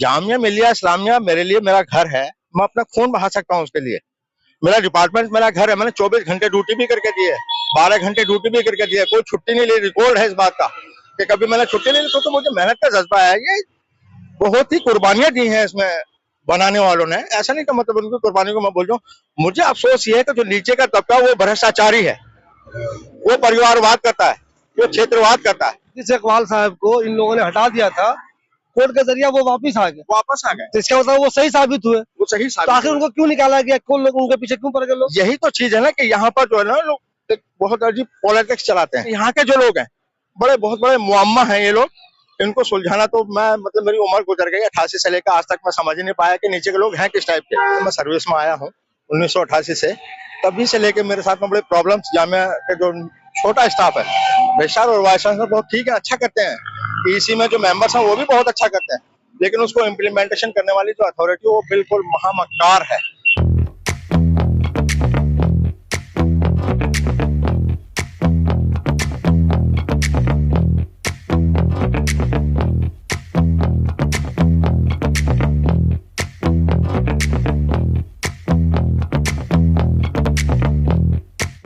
जामिया मिलिया इस्लामिया मेरे लिए मेरा घर है, मैं अपना खून बहा सकता हूँ उसके लिए। मेरा डिपार्टमेंट मेरा घर है, मैंने 24 घंटे ड्यूटी भी करके दी है, 12 घंटे ड्यूटी भी करके दी है, कोई छुट्टी नहीं ली। रिकॉर्ड है इस बात का कि कभी मैंने छुट्टी नहीं ली। तो मुझे मेहनत का जज्बा है, ये बहुत ही कुर्बानियां दी हैं इसमें बनाने वालों ने। ऐसा नहीं कि मतलब उनकी कुर्बानी को मैं बोल रहा हूँ। मुझे अफसोस ये है कि जो नीचे का तबका वो भ्रष्टाचारी है, वो परिवारवाद करता है, वो क्षेत्रवाद करता है। जिस इकबाल साहब को इन लोगों ने हटा दिया था कोर्ट के जरिए, वो वापस आ गए। तो इसका मतलब वो सही साबित हुए। वो सही साबित तो आखिर उनको क्यों निकाला गया? कौन लोग उनके पीछे क्यों पड़ गए लोग? यही तो चीज है ना कि यहाँ पर जो है ना लोग बहुत अजीब पॉलिटिक्स चलाते हैं। यहाँ के जो लोग हैं बहुत बड़े मुअम्मा हैं ये लोग, इनको सुलझाना तो मैं मतलब मेरी उम्र गुजर गई 88 से लेकर आज तक मैं समझ ही नहीं पाया कि नीचे के लोग हैं किस टाइप के। तो मैं सर्विस में आया हूँ 1988 से, तभी से लेके मेरे साथ में बड़े प्रॉब्लम्स। जामिया के जो छोटा स्टाफ है, रजिस्ट्रार और वाइस चांसलर बहुत ठीक है, अच्छा करते हैं। ईसी में जो मेंबर्स हैं वो भी बहुत अच्छा करते हैं, लेकिन उसको इम्प्लीमेंटेशन करने वाली जो अथॉरिटी वो बिल्कुल महामक्कार है।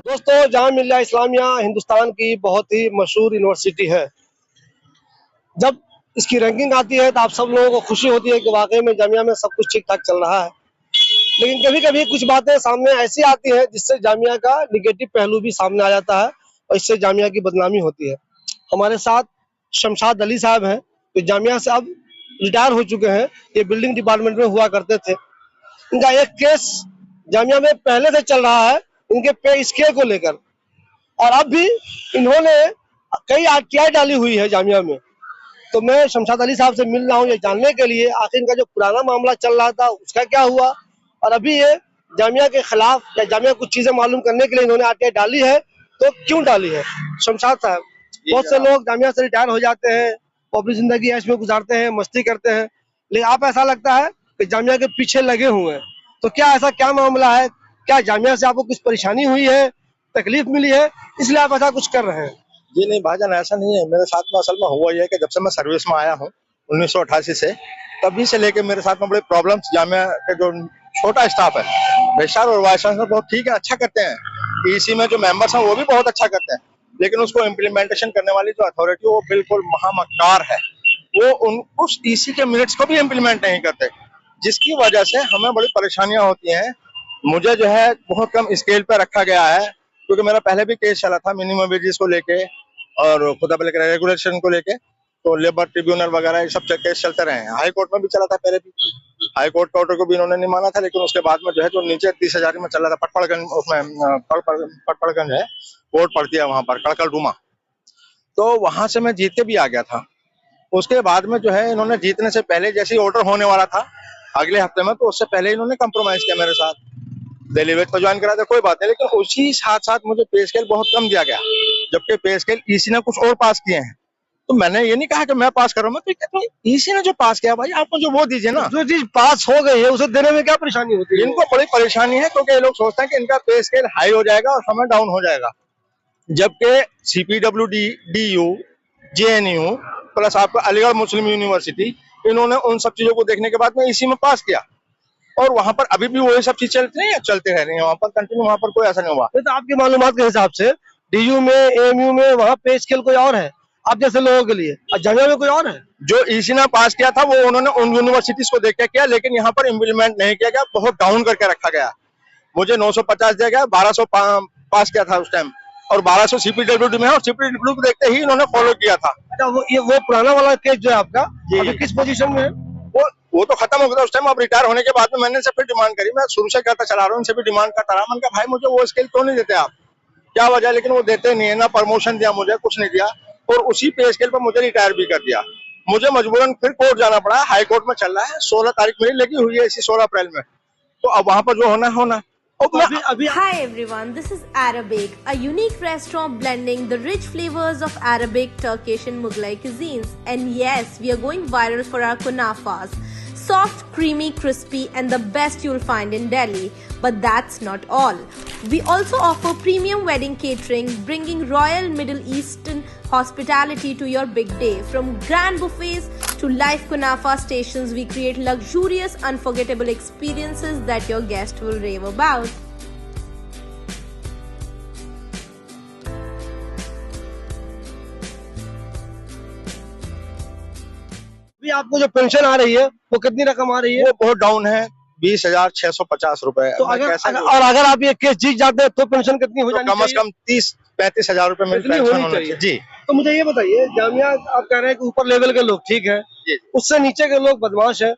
दोस्तों, जामिया मिलिया इस्लामिया हिंदुस्तान की बहुत ही मशहूर यूनिवर्सिटी है। जब इसकी रैंकिंग आती है तो आप सब लोगों को खुशी होती है कि वाकई में जामिया में सब कुछ ठीक ठाक चल रहा है। लेकिन कभी कभी कुछ बातें सामने ऐसी आती है जिससे जामिया का निगेटिव पहलू भी सामने आ जाता है और इससे जामिया की बदनामी होती है। हमारे साथ शमशाद अली साहब हैं, जो जामिया से अब रिटायर हो चुके हैं। ये बिल्डिंग डिपार्टमेंट में हुआ करते थे। इनका एक केस जामिया में पहले से चल रहा है, इनके पे स्केल को लेकर, और अब भी इन्होंने कई आरटीआई डाली हुई है जामिया में। तो मैं शमशाद अली साहब से मिल रहा हूँ ये जानने के लिए आखिर इनका जो पुराना मामला चल रहा था उसका क्या हुआ, और अभी ये जामिया के खिलाफ या जामिया कुछ चीजें मालूम करने के लिए इन्होंने आरटीआई डाली है, तो क्यों डाली है। शमशाद साहब, बहुत से लोग जामिया से रिटायर हो जाते हैं, वो अपनी जिंदगी ऐश में गुजारते हैं, मस्ती करते हैं, लेकिन आप ऐसा लगता है कि जामिया के पीछे लगे हुए हैं। तो क्या ऐसा क्या मामला है? क्या जामिया से आपको कुछ परेशानी हुई है, तकलीफ मिली है, इसलिए आप ऐसा कुछ कर रहे हैं? जी नहीं भाईजान, ऐसा नहीं है। मेरे साथ में असल में हुआ ये है कि जब से मैं सर्विस में आया हूँ 1988 से, तभी से लेके मेरे साथ में बड़े प्रॉब्लम्स। जामिया के जो छोटा स्टाफ है, रजिस्ट्रार और वाइस चांसलर बहुत ठीक है, अच्छा करते हैं। ईसी में जो मेंबर्स हैं वो भी बहुत अच्छा करते हैं, लेकिन उसको इम्प्लीमेंटेशन करने वाली जो अथॉरिटी वो बिल्कुल महामक्कार है। वो उस ईसी के मिनट्स को भी इम्प्लीमेंट नहीं करते, जिसकी वजह से हमें बड़ी परेशानियां होती हैं। मुझे जो है बहुत कम स्केल पे रखा गया है, क्योंकि मेरा पहले भी केस चला था मिनिमम वेजेस को लेके और खुदा लेकर रेगुलेशन को लेके, तो लेबर ट्रिब्यूनल वगैरह ये सब केस चलते रहे हैं। हाई कोर्ट में भी चला था पहले भी, हाई कोर्ट का ऑर्डर को भी इन्होंने नहीं माना था। लेकिन उसके बाद में जो है जो नीचे 30,000 में चल रहा था पटपड़गंज, उसमें पटपड़गंज है, कोर्ट पड़ती है वहां पर कड़कल डूमा, तो वहां से मैं जीत के भी आ गया था। उसके बाद में जो है इन्होंने जीतने से पहले जैसे ही ऑर्डर होने वाला था अगले हफ्ते में, तो उससे पहले इन्होंने कंप्रोमाइज किया मेरे साथ, दिल्ली वेट को ज्वाइन करा था, कोई बात नहीं। लेकिन उसी साथ साथ मुझे पे स्केल बहुत कम दिया गया, जबकि पे स्केल ईसी ने कुछ और पास किए हैं। तो मैंने ये नहीं कहा कि मैं पास कर रहा हूँ, मैं तो ईसी ने जो पास किया भाई आप मुझे वो दीजिए ना। जो चीज पास हो गई है उसे देने में क्या परेशानी होती है? इनको बड़ी परेशानी है, क्योंकि ये लोग सोचते हैं कि इनका पे स्केल हाई हो जाएगा और हमें डाउन हो जाएगा, जबकि CPWD, DU, JNU प्लस आपका अलीगढ़ मुस्लिम यूनिवर्सिटी, इन्होंने उन सब चीजों को देखने के बाद में इसी में पास किया, और वहां पर अभी भी वही सब चीज चलते रह रही है वहां पर कंटिन्यू, वहां पर कोई ऐसा नहीं हुआ। तो आपकी मालूमात के हिसाब से DU में, AMU में वहाँ पे स्केल कोई और है आप जैसे लोगों के लिए, और जामिया में कोई और है? जो ईसी ने पास किया था वो उन्होंने उन यूनिवर्सिटीज को देख के किया, लेकिन यहाँ पर इम्प्लीमेंट नहीं किया गया, बहुत डाउन करके रखा गया। मुझे 950 दिया गया, 1200 पास किया था उस टाइम, और 1200 CPWD में है, और CPWD को देखते ही इन्होंने फॉलो किया था। अच्छा, वो पुराना वाला केस जो है आपका अभी किस पोजीशन में है? वो तो खत्म हो गया उस टाइम। अब रिटायर होने के बाद में मैंने इनसे फिर डिमांड करी, मैं शुरू से करता चला रहा हूँ, इनसे भी डिमांड करता रहा। मैंने कहा भाई मुझे वो स्केल क्यों नहीं देते आप, क्या वजह? लेकिन वो देते नहीं है, ना प्रमोशन दिया मुझे, कुछ नहीं दिया, और उसी पे स्केल पर मुझे रिटायर भी कर दिया। मुझे मजबूरन फिर कोर्ट जाना पड़ा, हाई कोर्ट में चल रहा है, 16 तारीख मेरी लगी हुई है इसी 16 अप्रैल में, तो अब वहां पर जो होना। Hi everyone, this is Arabic, a unique restaurant blending the rich flavors of Arabic, Turkish and Mughlai cuisines. And yes, we are going viral for our kunafas. Soft, creamy, crispy and the best you'll find in Delhi. But that's not all. We also offer premium wedding catering, bringing royal Middle Eastern hospitality to your big day. From grand buffets to live Kunafa stations, we create luxurious, unforgettable experiences that your guest will rave about. अभी आपको जो pension आ रही है वो कितनी रकम आ रही है? वो बहुत डाउन है, 20,650 रुपए। तो अगर आप ये केस जीत जाते हैं तो पेंशन कितनी हो जानी कम से कम 30-35 हजार रुपए मेरी पेंशन होनी चाहिए जी। तो मुझे ये बताइए, जामिया आप कह रहे हैं कि ऊपर लेवल के लोग ठीक है, उससे नीचे के लोग बदमाश है,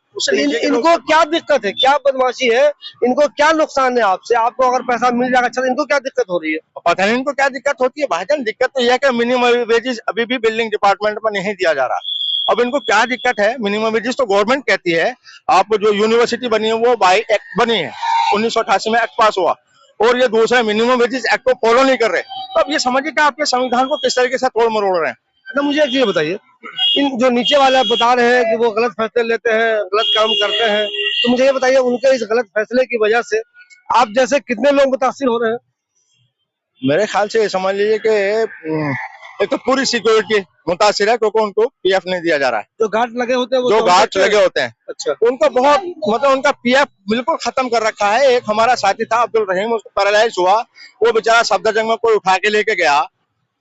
इनको क्या दिक्कत है, क्या बदमाशी है, इनको क्या नुकसान है आपसे? आपको अगर पैसा मिल जाएगा अच्छा, इनको क्या दिक्कत हो रही है? पता नहीं इनको क्या दिक्कत होती है भाईजान। दिक्कत तो यह है कि मिनिमम वेजेस अभी भी बिल्डिंग डिपार्टमेंट में नहीं दिया जा रहा। अब इनको क्या दिक्कत है? मिनिमम वेजेस तो गवर्नमेंट कहती है। आप जो यूनिवर्सिटी बनी है वो बाई एक्ट बनी है, 1988 में एक्ट पास हुआ, और ये दूसरा मिनिमम वेजेस एक्ट को फॉलो नहीं कर रहे। तो अब ये समझिए कि आपके संविधान को किस तरीके से तोड़ मरोड़ रहे हैं। तो मुझे एक चीज बताइए, इन जो नीचे वाले आप बता रहे हैं कि वो गलत फैसले लेते हैं, गलत काम करते हैं, तो मुझे ये बताइए उनके इस गलत फैसले की वजह से आप जैसे कितने लोग मुतासिर हो रहे हैं? मेरे ख्याल से समझ लीजिए कि एक तो पूरी सिक्योरिटी मुतासिर है, क्योंकि उनको पीएफ नहीं दिया जा रहा है। जो गार्ड लगे होते हैं, जो गार्ड लगे होते हैं, अच्छा, उनको बहुत मतलब उनका पीएफ बिल्कुल खत्म कर रखा है। एक हमारा साथी था अब्दुल रहीम, उसको पैरालाइज हुआ, वो बेचारा सफदरजंग में कोई उठा के लेके गया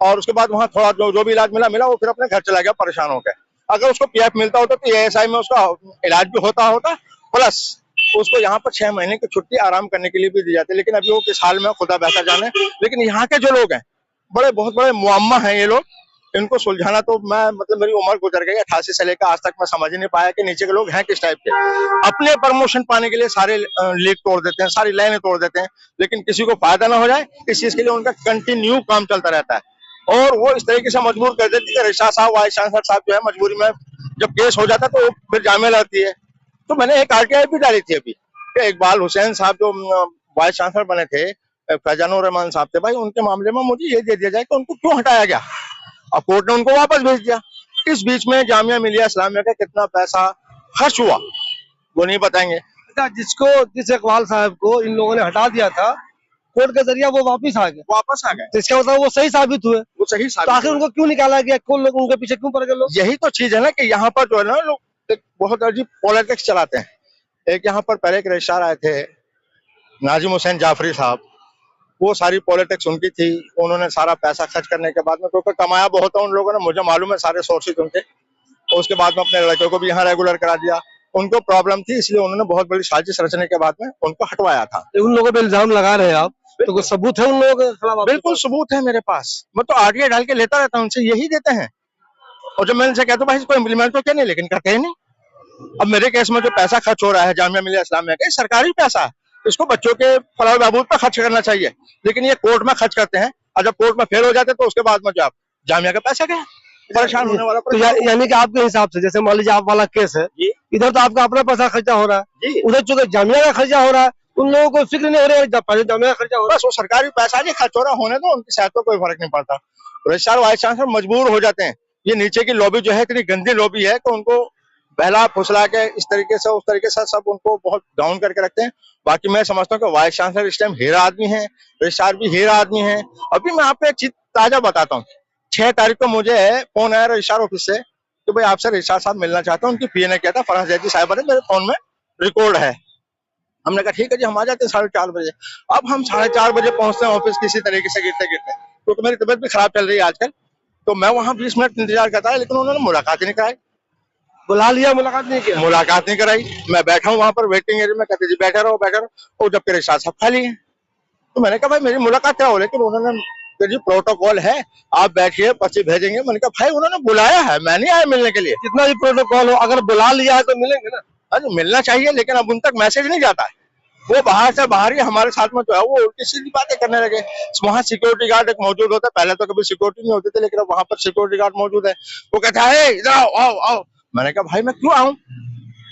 और उसके बाद वहां थोड़ा जो भी इलाज मिला वो फिर अपने घर चला गया परेशान होकर। अगर उसको पीएफ मिलता होता तो एएसआई में उसका इलाज भी होता प्लस उसको यहाँ पर 6 महीने की छुट्टी आराम करने के लिए भी दी जाती है। लेकिन अभी वो किस हाल में खुदा बेहतर जाने। लेकिन यहाँ के जो लोग हैं बहुत बड़े मुअम्मा हैं ये लोग, इनको सुलझाना तो मैं मतलब मेरी उम्र गुजर गई 88 से लेकर आज तक मैं समझ ही नहीं पाया कि नीचे के लोग हैं किस टाइप के। अपने प्रमोशन पाने के लिए सारे लीड तोड़ देते हैं, सारी लाइनें तोड़ देते हैं, लेकिन किसी को फायदा ना हो जाए इस चीज के लिए उनका कंटिन्यू काम चलता रहता है। और वो इस तरीके से मजबूर कर देती है कि रिशाद साहब, वाइस चांसलर साहब जो है मजबूरी में जब केस हो जाता है तो फिर जामिया लगती है। तो मैंने एक आरटीआई भी डाली थी अभी कि इकबाल हुसैन साहब जो वाइस चांसलर बने थे, फैजानुर रहमान साहब थे भाई, उनके मामले में मुझे ये दे दिया जाए कि उनको क्यों हटाया गया। अब कोर्ट ने उनको वापस भेज दिया। इस बीच में जामिया मिलिया इस्लामिया का कितना पैसा खर्च हुआ वो नहीं बताएंगे। जिस इकबाल साहब को इन लोगों ने हटा दिया था कोर्ट के जरिए, वो वापस आ गए, तो इसका मतलब वो सही साबित हुए। वो सही साबित। तो आखिर उनको क्यों निकाला गया? कौन लोग उनके पीछे क्यों पड़ गए लोग? यही तो चीज है ना कि यहाँ पर जो है ना लोग बहुत अजीब पॉलिटिक्स चलाते हैं। एक यहाँ पर पहले एक रजिस्ट्रार आए थे नाजिम हुसैन जाफरी साहब, वो सारी पॉलिटिक्स उनकी थी। उन्होंने सारा पैसा खर्च करने के बाद में, क्योंकि कमाया बहुत है उन लोगों ने, मुझे मालूम है सारे सोर्सेज उनके। उसके बाद में अपने लड़के को भी यहाँ रेगुलर करा दिया। उनको प्रॉब्लम थी इसलिए उन्होंने बहुत बड़ी साजिश रचने के बाद में उनको हटवाया था। उन लोगों पे इल्जाम लगा रहे हैं आप, तो कोई सबूत है उन लोगों के खिलाफ? बिल्कुल सबूत है मेरे पास, मैं तो आरटीआई डाल के लेता रहता हूँ, उनसे यही देते हैं। और जब मैं उनसे कहता हूँ भाई इसको इम्प्लीमेंट तो क्या नहीं, लेकिन करते ही नहीं। अब मेरे केस में जो पैसा खर्च हो रहा है जामिया मिलिया इस्लामिया का, सरकारी पैसा है, इसको बच्चों के फलाह बहबूद पर खर्च करना चाहिए, लेकिन ये कोर्ट में खर्च करते हैं। और जब कोर्ट में फेल हो जाते हैं तो उसके बाद में जो आप जामिया का पैसा क्या परेशान होने वाला। तो यानी कि आपके हिसाब से, जैसे मान लीजिए आप वाला केस है, इधर तो आपका अपना पैसा खर्चा हो रहा है, उधर चूंकि जामिया का खर्चा हो रहा है, उन लोगों को फिक्र नहीं हो रही है जब जामिया का खर्चा हो रहा है। बस वो सरकारी पैसा नहीं खर्च हो रहा होने दो, उनकी सेहत पर कोई फर्क नहीं पड़ता। रजिस्ट्रार वाइस चांसलर मजबूर हो जाते हैं। ये नीचे की लॉबी जो है इतनी गंदी लॉबी है कि उनको बहला फुसला के इस तरीके से उस तरीके से सब उनको बहुत डाउन करके रखते हैं। बाकी मैं समझता हूँ कि वाइस चांसलर इस टाइम हीरा आदमी है, रजिस्ट्रार भी हीरा आदमी है। अभी मैं आपको एक चीज ताजा बताता हूँ। 6 तारीख को मुझे फोन आया रजिस्ट्रार ऑफिस से कि भाई आपसे रजिस्ट्रार साहब मिलना चाहता हूँ। उनकी पीए ने किया था, फराज जैदी साहब ने, मेरे फोन में रिकॉर्ड है। हमने कहा ठीक है जी, हम आ जाते हैं 4:30 बजे। अब हम 4:30 बजे पहुंचते हैं ऑफिस किसी तरीके से गिरते गिरते, क्योंकि मेरी तबीयत भी खराब चल रही है आजकल। तो मैं वहां 20 मिनट इंतजार करता है, लेकिन उन्होंने मुलाकात ही नहीं कराई। बुला लिया, मुलाकात नहीं किया, मुलाकात नहीं कराई। मैं बैठा हूँ वहां पर वेटिंग एरिया में, कहते जी बैठे रहो बैठे रहो, और जबकि रजिस्ट्रार साहब खाली है। तो मैंने कहा भाई मेरी मुलाकात क्या हो, लेकिन उन्होंने जी प्रोटोकॉल है, आप बैठिए पर्ची भेजेंगे। मैंने कहा भाई उन्होंने बुलाया है, मैं नहीं आया मिलने के लिए। जितना भी प्रोटोकॉल हो, अगर बुला लिया है तो मिलेंगे ना। अरे मिलना चाहिए, लेकिन अब उन तक मैसेज नहीं जाता है। वो बाहर से बाहर ही हमारे साथ में जो है वो उल्टी सीधी बातें करने लगे। वहां सिक्योरिटी गार्ड एक मौजूद होता है, पहले तो कभी सिक्योरिटी नहीं होती थी, लेकिन अब वहां पर सिक्योरिटी गार्ड मौजूद है। वो कहता है इधर आओ आओ आओ। मैंने कहा भाई मैं क्यों आऊं,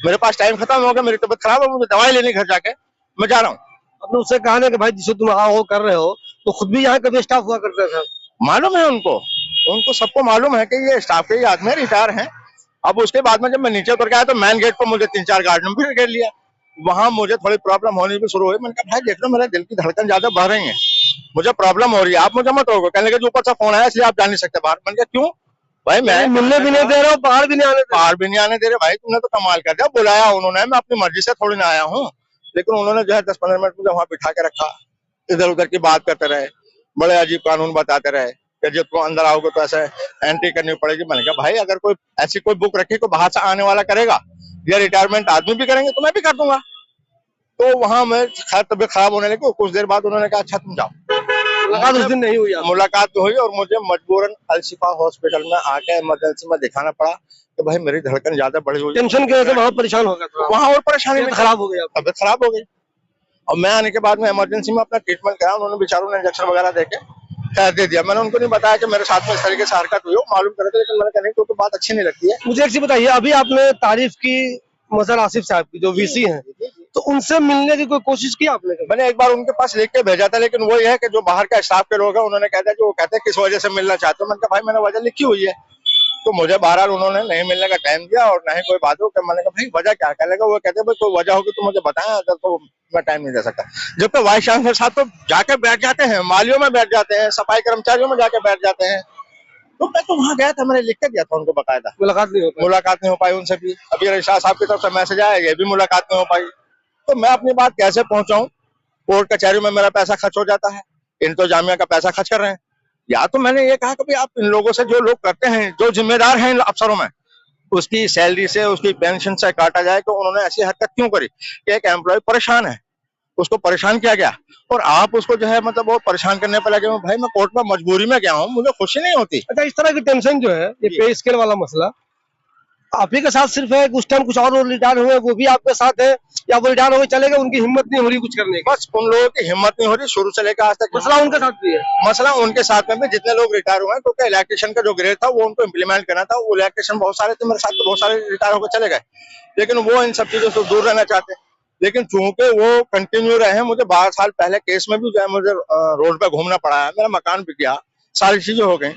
मेरे पास टाइम खत्म हो गया, मेरी तबीयत खराब है, मुझे दवाई लेनी घर जाके, मैं जा रहा हूँ। अपने उससे कहा ना कि भाई जिसे तुम आओ कर रहे हो, तो खुद भी यहाँ कभी स्टाफ हुआ करते थे, मालूम है उनको सबको मालूम है कि ये स्टाफ के ही आदमी रिटायर हैं। अब उसके बाद में जब मैं नीचे उतर गया तो मेन गेट पर मुझे 3-4 गार्ड ने भी घेर लिया। वहां मुझे थोड़ी प्रॉब्लम होनी भी शुरू हुई। मैंने कहा भाई देख लो मेरे दिल की धड़कन ज्यादा बढ़ रही है, मुझे प्रॉब्लम हो रही है, आप मुझे मत रोको। कहने लगे ऊपर से फोन आया इसलिए आप जा नहीं सकते बाहर। मैंने कहा क्यों? भाई मैं मिलने भी नहीं दे रहे हो, बाहर भी नहीं आने दे रहे। बाहर भी नहीं आने दे रहे। भाई तुमने तो कमाल कर दिया, बुलाया उन्होंने, मैं अपनी मर्जी से थोड़ी ना आया हूँ, लेकिन उन्होंने जो है 10-15 मिनट मुझे वहां बिठा के रखा, इधर उधर की बात करते रहे, बड़े अजीब कानून बताते रहे कि जब तुम अंदर आओगे तो ऐसे एंट्री करनी पड़ेगी। मैंने कहा भाई अगर कोई ऐसी कोई बुक रखी कोई बाहर से आने वाला करेगा या रिटायरमेंट आदमी भी करेंगे तो मैं भी कर दूंगा। तो वहां मैं खैर तबीयत खराब होने लगी। कुछ देर बाद उन्होंने कहा अच्छा तुम जाओ। मुलाकात उस दिन नहीं हुई आपकी? मुलाकात तो हुई और मुझे मजबूरन अल-शिफा हॉस्पिटल में आके इमरजेंसी में दिखाना पड़ा कि भाई मेरी धड़कन ज्यादा बढ़ी हुई है। टेंशन की वजह से वहाँ परेशान हो गया था, वहाँ और परेशानी में खराब हो गई आपकी? तबीयत खराब हो गई और मैं आने के बाद में इमरजेंसी में अपना ट्रीटमेंट कराया। उन्होंने बेचारों ने इंजेक्शन वगैरह देके खैर दे दिया। मैंने उनको नहीं बताया कि मेरे साथ में इस तरीके से हरकत हुई हो, मालूम करे थे, लेकिन मैंने कहा नहीं तो बात अच्छी नहीं लगती है। मुझे एक चीज बताइए, अभी आपने तारीफ की मजहर आसिफ साहब की जो वीसी हैं, तो उनसे मिलने की कोई कोशिश की आपने कभी? मैंने एक बार उनके पास लिख के भेजा था, लेकिन वो ये है कि जो बाहर का स्टाफ के लोग हैं उन्होंने कहता है कि वो कहते हैं किस वजह से मिलना चाहते हो। मैंने कहा भाई मैंने वजह लिखी हुई है। तो मुझे बहरहाल उन्होंने नहीं मिलने का टाइम दिया और ना ही कोई बात हो। मैंने कहा भाई वजह क्या कहने का, वो कहते भाई कोई वजह होगी तो मुझे बताएं, अगर तो मैं टाइम नहीं दे सकता। जबकि वाइस चांसलर साहब तो जाके बैठ जाते हैं, मालियों में बैठ जाते हैं, सफाई कर्मचारियों में जाके बैठ जाते हैं। तो मैं तो वहां गया था, मैंने लिख के दिया था उनको बकायदा। मुलाकात नहीं हो पाई उनसे भी। अभी रजिस्ट्रार साहब की तरफ से मैसेज आया, ये भी मुलाकात नहीं हो पाई। तो मैं अपनी बात कैसे पहुंचाऊं? कोर्ट कचहरी में मेरा पैसा खर्च हो जाता है, इंतजामिया का पैसा खर्च कर रहे हैं। या तो मैंने ये कहा कि भाई आप इन लोगों से, जो लोग करते हैं, जो जिम्मेदार हैं इन अफसरों में, उसकी सैलरी से उसकी पेंशन से काटा जाए। तो उन्होंने ऐसी हरकत क्यों करी कि एक एम्प्लॉय परेशान है, उसको परेशान किया गया और आप उसको जो है मतलब वो परेशान करने पर लगे। भाई मैं कोर्ट में मजबूरी में गया हूँ, मुझे खुशी नहीं होती। अच्छा, इस तरह की टेंशन जो है, ये पे स्केल वाला मसला आप ही के साथ सिर्फ है? उस टाइम कुछ और रिटायर हुए वो भी आपके साथ है, या वो रिटायर हो चले गए उनकी हिम्मत नहीं हो रही कुछ करने की? बस उन लोगों की हिम्मत नहीं हो रही, शुरू से लेकर आज तक। मसला उनके साथ भी है? मसला उनके साथ में भी, जितने लोग रिटायर हुए हैं, क्योंकि इलेक्ट्रिशियन का जो ग्रेड था वो उनको इम्प्लीमेंट करना था। वो इलेक्ट्रिशियन बहुत सारे थे मेरे साथ, बहुत सारे रिटायर होकर चले गए, लेकिन वो इन सब चीजों से दूर रहना चाहते हैं। लेकिन चूंकि वो कंटिन्यू रहे हैं, मुझे 12 साल पहले केस में भी जो है मुझे रोड पे घूमना पड़ा है, मेरा मकान बिक गया, सारी चीजें हो गई।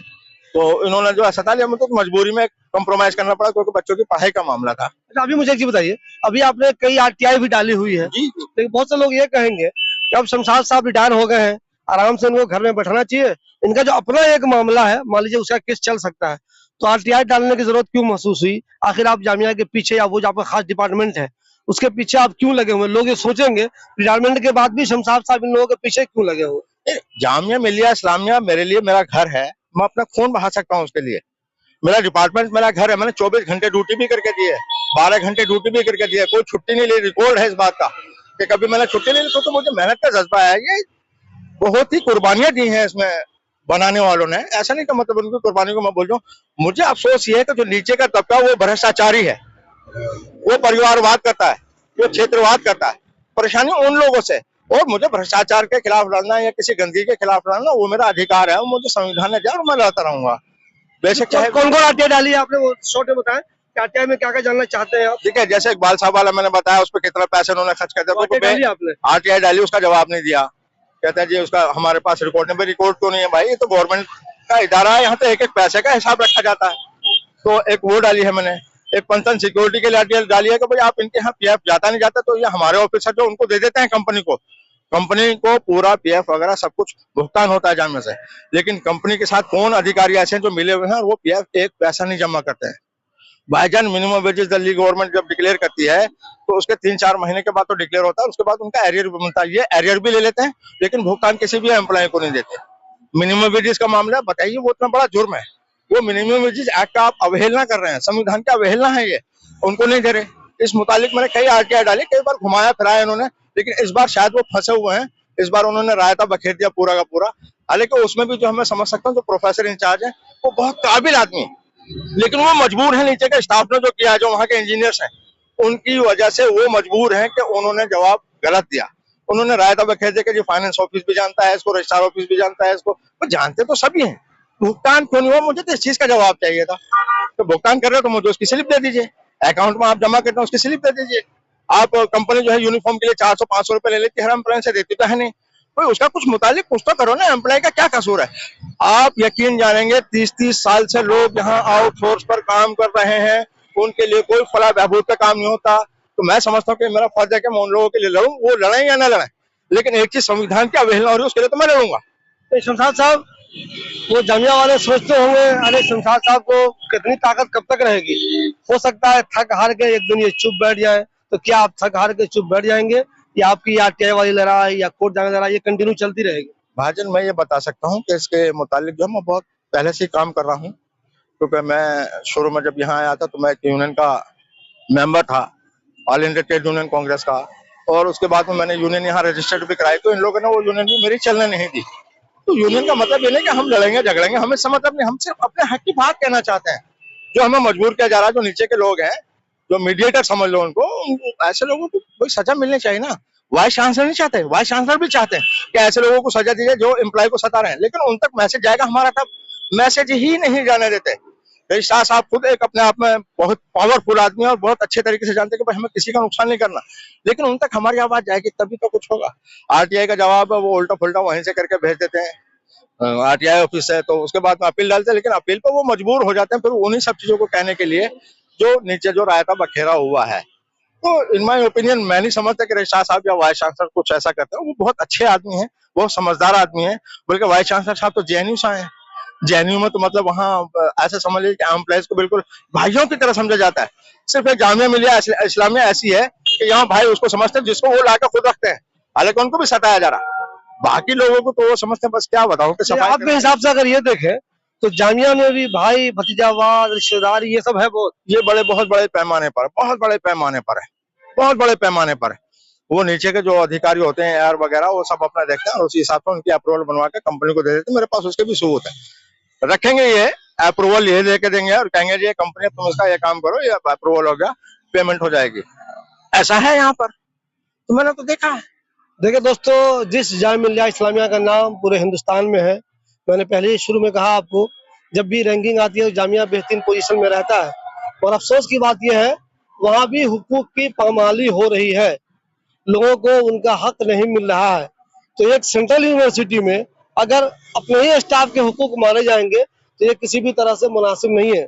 तो इन्होंने जो है सता लिया, मुझे तो मजबूरी में कॉम्प्रोमाइज करना पड़ा, क्योंकि बच्चों की पढ़ाई का मामला था। अच्छा, अभी मुझे एक चीज बताइए, अभी आपने कई आरटीआई भी डाली हुई है, लेकिन बहुत से लोग ये कहेंगे कि अब शमशाद साहब रिटायर हो गए हैं, आराम से इनको घर में बैठना चाहिए, इनका जो अपना एक मामला है, मान लीजिए उसका केस चल सकता है, तो आरटीआई डालने की जरूरत क्यों महसूस हुई? आखिर आप जामिया के पीछे, या वो जो आपका खास डिपार्टमेंट है उसके पीछे आप क्यों लगे हुए? लोग ये सोचेंगे रिटायरमेंट के बाद भी शमशाद साहब इन लोगों के पीछे क्यों लगे हुए? जामिया मिलिया इस्लामिया मेरे लिए मेरा घर है, मैं अपना खून बहा सकता हूँ उसके लिए। मेरा डिपार्टमेंट मेरा घर है, मैंने 24 घंटे ड्यूटी भी करके दी है, 12 घंटे ड्यूटी भी करके दी है, कोई छुट्टी नहीं ली। रिकॉर्ड है इस बात का कि कभी मैंने छुट्टी नहीं ली, क्योंकि मुझे मेहनत का जज्बा है। ये बहुत ही कुर्बानियां दी हैं इसमें बनाने वालों ने, ऐसा नहीं कि मतलब उनकी कुर्बानी को मैं बोल रहा हूँ। मुझे अफसोस ये है कि जो नीचे का तबका वो भ्रष्टाचारी है, वो परिवारवाद करता है, वो क्षेत्रवाद करता है। परेशानी उन लोगों से, और मुझे भ्रष्टाचार के खिलाफ लड़ना या किसी गंदगी के खिलाफ लड़ना वो मेरा अधिकार है, वो मुझे संविधान ने दिया और मैं लड़ता रहूंगा। बेशक चाहे कौन कौन आरटीआई डाली है आपने, वो शॉर्ट में बताएं, आरटीआई में क्या क्या जानना चाहते हैं आप? ठीक है, जैसे इकबाल साहब वाला मैंने बताया, उस पर कितना पैसे उन्होंने खर्च कर दिया, आरटीआई डाली, उसका जवाब नहीं दिया। कहता है जी उसका हमारे पास रिकॉर्ड नहीं, रिकॉर्ड क्यों नहीं है भाई? ये तो गवर्नमेंट का इदारा है, यहाँ तो एक एक पैसे का हिसाब रखा जाता है। तो एक वो डाली है मैंने, एक पंचन सिक्योरिटी के लिए आरटीआई डाली है कि भाई आप इनके यहाँ पीएफ जाता नहीं जाता, तो ये हमारे ऑफिसर जो उनको दे देते हैं कंपनी को पूरा पीएफ वगैरह सब कुछ भुगतान होता है जामिया से। लेकिन कंपनी के साथ कौन अधिकारी ऐसे हैं जो मिले हुए हैं और वो पीएफ एक पैसा नहीं जमा करते हैं। भाईजान मिनिमम वेजेस दिल्ली गवर्नमेंट जब डिक्लेयर करती है तो उसके 3-4 महीने के बाद तो डिक्लेयर होता है, उसके बाद उनका एरियर भी मिलता है। ये एरियर भी ले लेते हैं, लेकिन भुगतान किसी भी एम्प्लॉय को नहीं देते। मिनिमम वेजेस का मामला बताइए, वो इतना बड़ा जुर्म है। वो मिनिमम वेजेस एक्ट का आप अवहेलना कर रहे हैं, संविधान की अवहेलना है ये, उनको नहीं दे रहे। इस मुतालिक मैंने कई आरटीआई डाली, कई बार घुमाया फिराया इन्होंने, लेकिन इस बार शायद वो फंसे हुए हैं। इस बार उन्होंने रायता बखेर दिया पूरा का पूरा। हालांकि उसमें भी जो हमें समझ सकता हूँ, जो प्रोफेसर इंचार्ज है वो बहुत काबिल आदमी है, लेकिन वो मजबूर है, नीचे के स्टाफ ने जो किया, जो वहाँ के इंजीनियर्स हैं उनकी वजह से वो मजबूर हैं कि उन्होंने जवाब गलत दिया। उन्होंने रायता बखेर दिया कि जी फाइनेंस ऑफिस भी जानता है इसको, रजिस्ट्रार ऑफिस भी जानता है इसको। वो जानते तो सभी हैं, भुगतान क्यों नहीं हुआ? मुझे तो इस चीज का जवाब चाहिए था। तो भुगतान कर रहे हो तो मुझे उसकी स्लिप दे दीजिए, अकाउंट में आप जमा करते हैं उसकी स्लिप दे दीजिए। आप कंपनी जो है यूनिफॉर्म के लिए 400-500 रुपए ले लेती है, हर एम्प्लॉय से देती तो है नहीं। कोई उसका कुछ मुतालिक कुछ तो करो ना, एम्प्लॉय का क्या कसूर है? आप यकीन जानेंगे 30-30 साल से लोग यहाँ आउटसोर्स पर काम कर रहे हैं, उनके लिए कोई फलाह बहबूद का काम नहीं होता। तो मैं समझता हूँ कि मेरा फर्ज है कि मैं उन लोगों के लिए लड़ूं, वो लड़ें या ना लड़ें, लेकिन एक चीज संविधान की अवहेलना हो रही है उसके लिए तो मैं लड़ूंगा। शमशाद साहब, वो जामिया वाले सोचते होंगे अरे शमशाद साहब को कितनी ताकत कब तक रहेगी, हो सकता है थक हार के एक दिन ये चुप बैठ जाए। तो क्या आप थक हार के चुप बैठ जाएंगे या आपकी आरटीआई वाली लड़ाई या कोर्ट जाने लड़ाई ये कंटिन्यू चलती रहेगी? भाजन मैं ये बता सकता हूँ कि इसके मुतालिक जो मैं बहुत पहले से ही काम कर रहा हूँ, क्योंकि मैं शुरू में जब यहाँ आया था तो मैं एक यूनियन का मेंबर था, all India trade union Congress का, और उसके बाद में मैंने यूनियन यहाँ रजिस्टर्ड भी कराई, तो इन लोगों ने वो यूनियन भी मेरी चलने नहीं दी। तो यूनियन का मतलब ये नहीं कि हम लड़ेंगे झगड़ेंगे, हमें इससे मतलब नहीं, हम सिर्फ अपने हक की बात कहना चाहते हैं। जो हमें मजबूर किया जा रहा है, जो नीचे के लोग हैं, जो मीडिएटर समझ लो उनको, ऐसे लोगों को कोई सजा मिलनी चाहिए ना। वाइस चांसलर नहीं चाहते, वाइस चांसलर भी चाहते हैं कि ऐसे लोगों को सजा दी जाए जो एम्प्लॉय को सता रहे हैं, लेकिन उन तक मैसेज जाएगा, हमारा तक मैसेज ही नहीं जाने देते। रजिस्ट्रार साहब खुद एक अपने आप में बहुत पावरफुल आदमी है और बहुत अच्छे तरीके से जानते हैं कि भाई हमें किसी का नुकसान नहीं करना, लेकिन उन तक हमारी आवाज जाएगी तभी तो कुछ होगा। आरटीआई का जवाब है वो उल्टा फुल्टा वहीं से करके भेज देते हैं आरटीआई ऑफिस है, तो उसके बाद में अपील डालते हैं, लेकिन अपील पर वो मजबूर हो जाते हैं फिर उन्हीं सब चीजों को कहने के लिए जो नीचे जो रायता बखेरा हुआ है। तो इन माय ओपिनियन मैं नहीं समझता कि रजिस्ट्रार साहब या वाइस चांसलर कुछ ऐसा करते हैं। वो बहुत अच्छे आदमी हैं, बहुत समझदार आदमी है, बल्कि वाइस चांसलर साहब तो जेएनयू से आए हैं। जेएनयू में तो मतलब वहाँ ऐसे समझ लीजिए कि एम्प्लॉयज को बिल्कुल भाइयों की तरह समझा जाता है। सिर्फ एक जामिया मिलिया इस्लामिया ऐसी है कि यहाँ भाई उसको समझते हैं जिसको वो लाकर खुद रखते हैं, हालांकि उनको भी सताया जा रहा। बाकी लोगों को तो वो समझते हैं, बस क्या बताऊं कि सफाई आपके हिसाब से अगर ये देखें तो जामिया में भी भाई भतीजावाद रिश्तेदारी ये सब है बहुत। ये बहुत बड़े पैमाने पर, बहुत बड़े पैमाने पर है, बहुत बड़े पैमाने पर है। वो नीचे के जो अधिकारी होते हैं यार वगैरह, वो सब अपना देखते हैं और उसी हिसाब से उनकी अप्रूवल बनवा के कंपनी को दे देते हैं। मेरे पास उसके भी सबूत है, रखेंगे ये अप्रूवल ये लेके देंगे और कहेंगे ये कंपनी तुम इसका ये काम करो, ये अप्रूवल हो गया, पेमेंट हो जाएगी। ऐसा है यहाँ पर, तो मैंने तो देखा है। देखिए दोस्तों, जिस जामिया मिल्लिया इस्लामिया का नाम पूरे हिंदुस्तान में है, मैंने पहले ही शुरू में कहा आपको, जब भी रैंकिंग आती है तो जामिया बेहतरीन पोजीशन में रहता है। और अफसोस की बात यह है वहाँ भी हुकूक की पामाली हो रही है, लोगों को उनका हक नहीं मिल रहा है। तो एक सेंट्रल यूनिवर्सिटी में अगर अपने ही स्टाफ के हुकूक मारे जाएंगे तो ये किसी भी तरह से मुनासिब नहीं है।